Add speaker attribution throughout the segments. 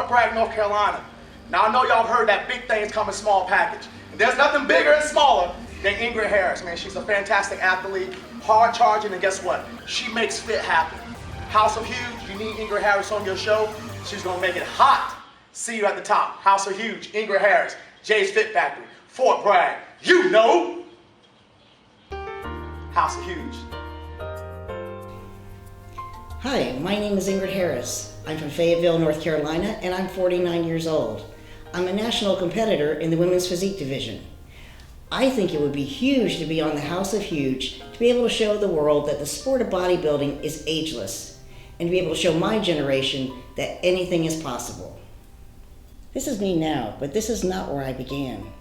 Speaker 1: Fort Bragg, North Carolina. Now I know y'all have heard that big things come in small package. And there's nothing bigger and smaller than Ingrid Harris, man. She's a fantastic athlete, hard charging, and guess what? She makes fit happen. House of Huge, you need Ingrid Harris on your show. She's gonna make it hot. See you at the top. House of Huge, Ingrid Harris, Jay's Fit Factory, Fort Bragg. You know, House of Huge.
Speaker 2: Hi, my name is Ingrid Harris. I'm from Fayetteville, North Carolina, and I'm 49 years old. I'm a national competitor in the women's physique division. I think it would be huge to be on the House of Huge, to be able to show the world that the sport of bodybuilding is ageless, and to be able to show my generation that anything is possible. This is me now, but this is not where I began.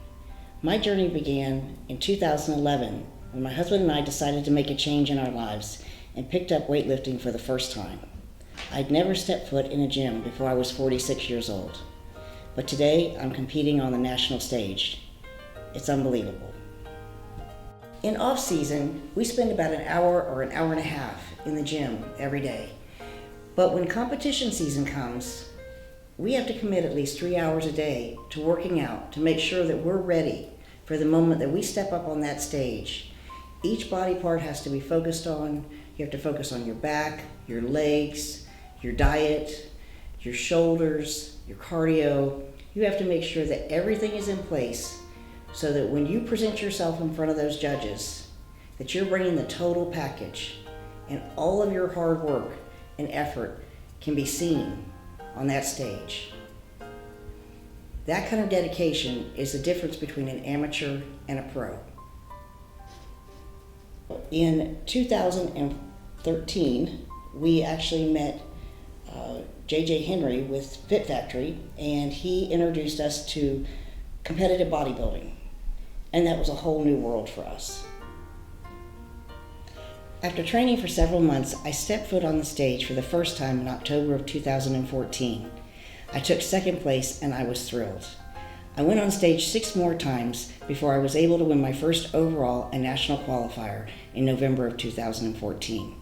Speaker 2: My journey began in 2011 when my husband and I decided to make a change in our lives and picked up weightlifting for the first time. I'd never stepped foot in a gym before I was 46 years old. But today, I'm competing on the national stage. It's unbelievable. In off-season, we spend about an hour or an hour and a half in the gym every day. But when competition season comes, we have to commit at least 3 hours a day to working out to make sure that we're ready for the moment that we step up on that stage. Each body part has to be focused on. You have to focus on your back, your legs, your diet, your shoulders, your cardio. You have to make sure that everything is in place so that when you present yourself in front of those judges, that you're bringing the total package and all of your hard work and effort can be seen on that stage. That kind of dedication is the difference between an amateur and a pro. In 2013, we actually met J.J. Henry with Fit Factory, and he introduced us to competitive bodybuilding, and that was a whole new world for us. After training for several months, I stepped foot on the stage for the first time in October of 2014. I took second place, and I was thrilled. I went on stage 6 more times before I was able to win my first overall and national qualifier in November of 2014.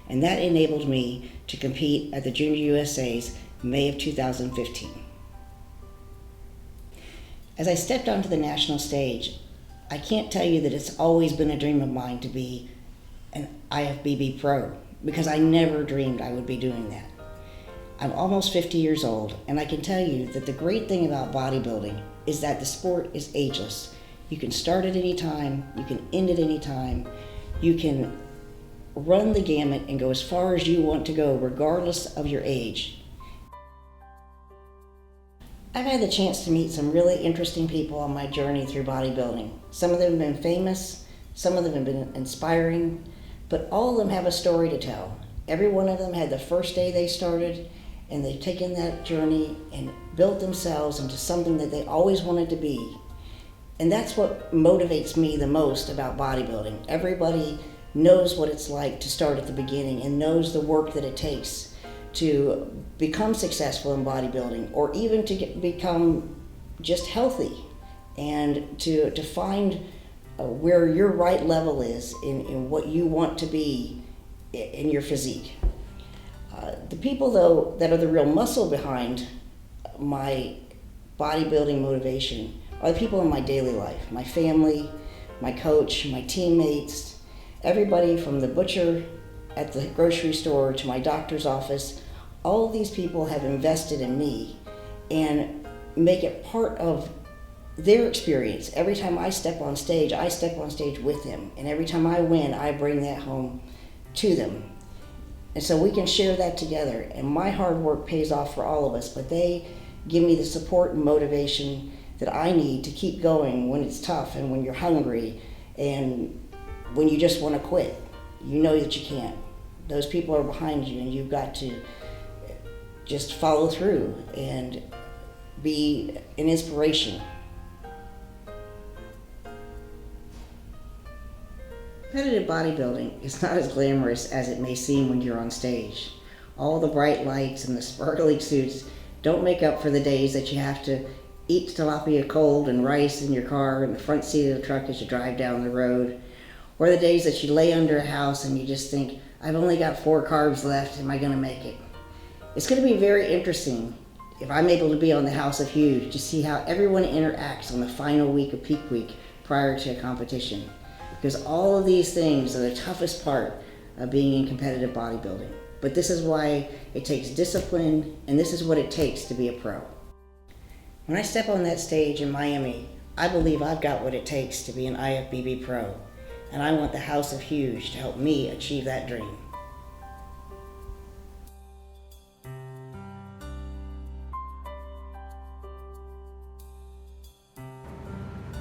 Speaker 2: And that enabled me to compete at the Junior USA's May of 2015. As I stepped onto the national stage, I can't tell you that it's always been a dream of mine to be an IFBB pro, because I never dreamed I would be doing that. I'm almost 50 years old, and I can tell you that the great thing about bodybuilding is that the sport is ageless. You can start at any time, you can end at any time, you can run the gamut and go as far as you want to go, regardless of your age. I've had the chance to meet some really interesting people on my journey through bodybuilding. Some of them have been famous, some of them have been inspiring, but all of them have a story to tell. Every one of them had the first day they started, and they've taken that journey and built themselves into something that they always wanted to be. And that's what motivates me the most about bodybuilding. Everybody knows what it's like to start at the beginning and knows the work that it takes to become successful in bodybuilding, or even to become just healthy, and to find where your right level is in what you want to be in your physique. The people, though, that are the real muscle behind my bodybuilding motivation are the people in my daily life, my family, my coach, my teammates, everybody from the butcher at the grocery store to my doctor's office. All of these people have invested in me and make it part of their experience. Every time I step on stage with them. And every time I win, I bring that home to them. And so we can share that together. And my hard work pays off for all of us, but they give me the support and motivation that I need to keep going when it's tough and when you're hungry and when you just want to quit. You know that you can't. Those people are behind you, and you've got to just follow through and be an inspiration. Competitive bodybuilding is not as glamorous as it may seem when you're on stage. All the bright lights and the sparkly suits don't make up for the days that you have to eat tilapia cold and rice in your car in the front seat of the truck as you drive down the road, or the days that you lay under a house and you just think, I've only got 4 carbs left, am I going to make it? It's going to be very interesting if I'm able to be on the House of Huge, to see how everyone interacts on the final week of peak week prior to a competition. Because all of these things are the toughest part of being in competitive bodybuilding. But this is why it takes discipline, and this is what it takes to be a pro. When I step on that stage in Miami, I believe I've got what it takes to be an IFBB pro, and I want the House of Huge to help me achieve that dream.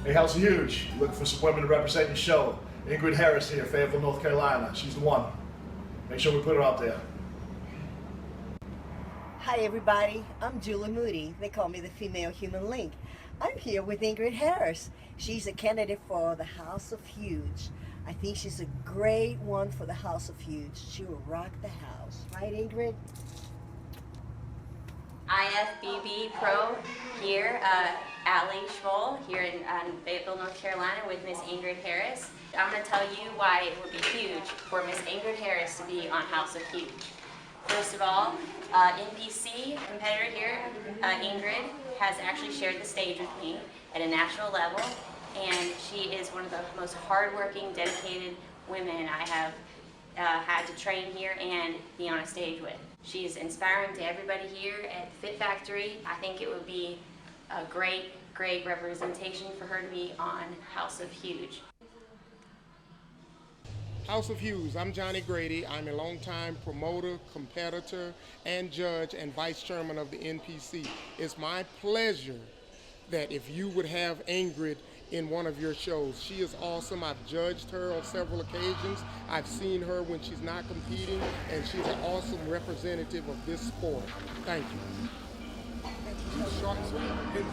Speaker 3: Hey, House of Huge, looking for some women to represent your show. Ingrid Harris here, Fayetteville, North Carolina. She's the one. Make sure we put her out there.
Speaker 4: Hi everybody, I'm Julie Moody. They call me the female human link. I'm here with Ingrid Harris. She's a candidate for the House of Huge. I think she's a great one for the House of Huge. She will rock the house. Right, Ingrid?
Speaker 5: IFBB Pro here, Allie Schmoll here in Fayetteville, North Carolina with Miss Ingrid Harris. I'm going to tell you why it would be huge for Miss Ingrid Harris to be on House of Huge. First of all, NPC competitor here, Ingrid, has actually shared the stage with me at a national level, and she is one of the most hardworking, dedicated women I have had to train here and be on a stage with. She's inspiring to everybody here at Fit Factory. I think it would be a great representation for her to be on House of Huge.
Speaker 6: House of Huge, I'm Johnny Grady. I'm a longtime promoter, competitor, and judge and vice chairman of the NPC. It's my pleasure that if you would have Ingrid in one of your shows. She is awesome. I've judged her on several occasions. I've seen her when she's not competing, and she's an awesome representative of this sport. Thank you. Short and sweet.